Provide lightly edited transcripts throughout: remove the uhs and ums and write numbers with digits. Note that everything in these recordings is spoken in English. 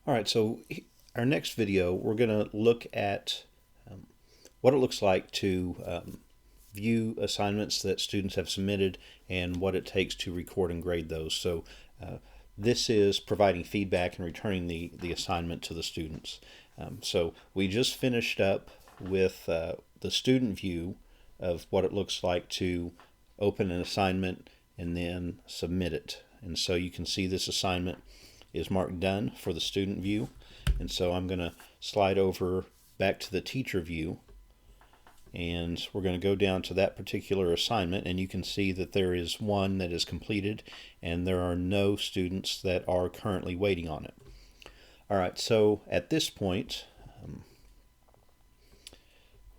All right, so our next video, we're going to look at what it looks like to view assignments that students have submitted and what it takes to record and grade those. So this is providing feedback and returning the assignment to the students. So we just finished up with the student view of what it looks like to open an assignment and then submit it. And so you can see this assignment is marked done for the student view. And so I'm going to slide over back to the teacher view, and we're going to go down to that particular assignment, and you can see that there is one that is completed and there are no students that are currently waiting on it. All right, so at this point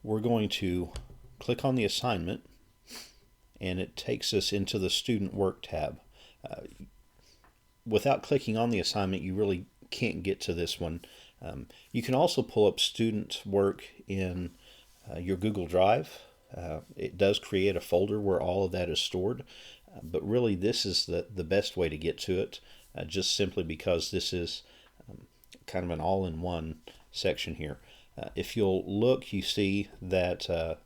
we're going to click on the assignment and it takes us into the student work tab. Without clicking on the assignment, you really can't get to this one. You can also pull up student work in your Google Drive. It does create a folder where all of that is stored, but really this is the best way to get to it, just simply because this is kind of an all-in-one section here. If you'll look, you see that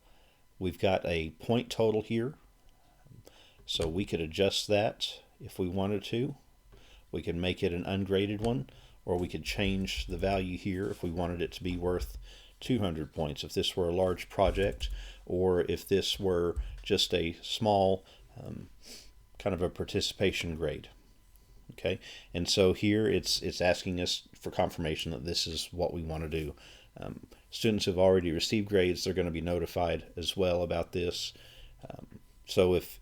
we've got a point total here, so we could adjust that if we wanted to. We could make it an ungraded one, or we could change the value here if we wanted it to be worth 200 points if this were a large project, or if this were just a small kind of a participation grade. Okay, and so here it's asking us for confirmation that this is what we want to do. Students who have already received grades, they're going to be notified as well about this. So if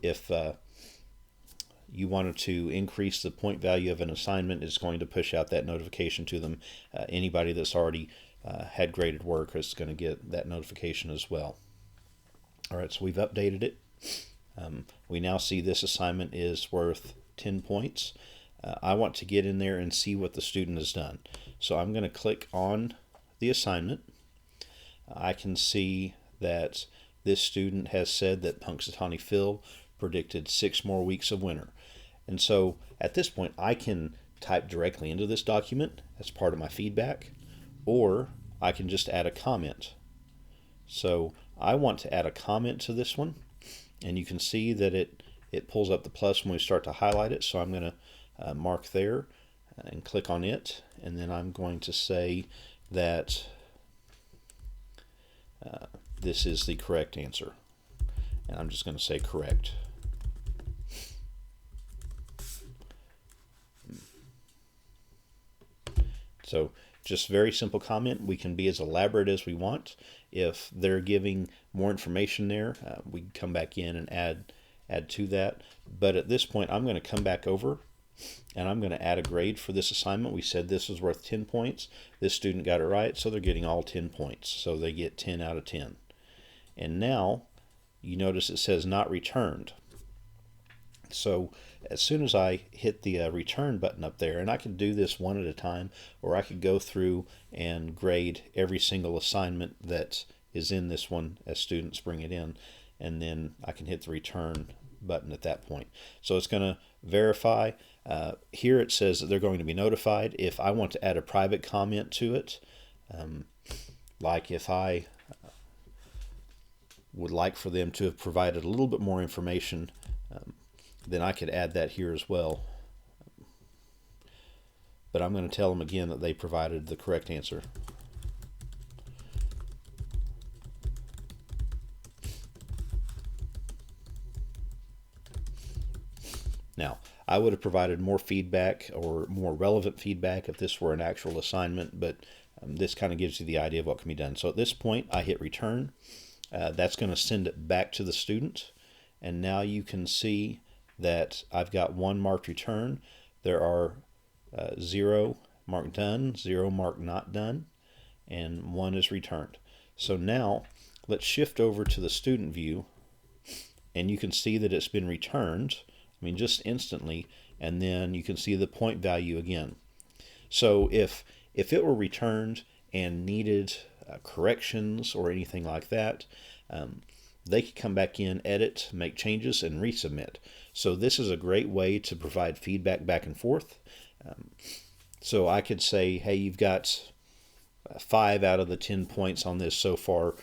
you wanted to increase the point value of an assignment, it's going to push out that notification to them. Anybody that's already had graded work is going to get that notification as well. All right, so we've updated it. We now see this assignment is worth 10 points. I want to get in there and see what the student has done. So I'm going to click on the assignment. I can see that this student has said that Punxsutawney Phil predicted 6 more weeks of winter. And so at this point, I can type directly into this document as part of my feedback, or I can just add a comment. So I want to add a comment to this one, and you can see that it pulls up the plus when we start to highlight it. So I'm going to mark there and click on it, and then I'm going to say that this is the correct answer, and I'm just going to say correct. So just very simple comment. We can be as elaborate as we want. If they're giving more information there, we can come back in and add to that. But at this point, I'm going to come back over and I'm going to add a grade for this assignment. We said this was worth 10 points. This student got it right, so they're getting all 10 points. So they get 10 out of 10. And now you notice it says not returned. So as soon as I hit the return button up there, and I can do this one at a time, or I could go through and grade every single assignment that is in this one as students bring it in, and then I can hit the return button at that point. So it's going to verify. Here it says that they're going to be notified. If I want to add a private comment to it, like if I would like for them to have provided a little bit more information, then I could add that here as well. But I'm going to tell them again that they provided the correct answer. Now, I would have provided more feedback or more relevant feedback if this were an actual assignment, but this kind of gives you the idea of what can be done. So at this point, I hit return. That's going to send it back to the student. And now you can see that I've got 1 marked return. There are 0 marked done, 0 marked not done, and 1 is returned. So now let's shift over to the student view, and you can see that it's been returned, just instantly, and then you can see the point value again. So if it were returned and needed corrections or anything like that, they could come back in, edit, make changes, and resubmit. So this is a great way to provide feedback back and forth. So I could say, hey, you've got 5 out of the 10 points on this so far.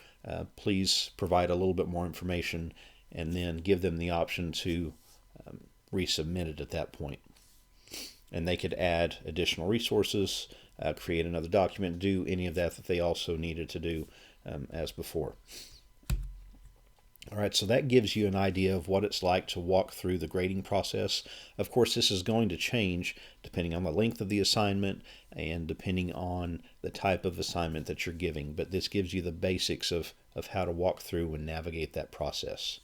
Please provide a little bit more information, and then give them the option to resubmit it at that point. And they could add additional resources, create another document, do any of that they also needed to do as before. All right, so that gives you an idea of what it's like to walk through the grading process. Of course, this is going to change depending on the length of the assignment and depending on the type of assignment that you're giving, but this gives you the basics of how to walk through and navigate that process.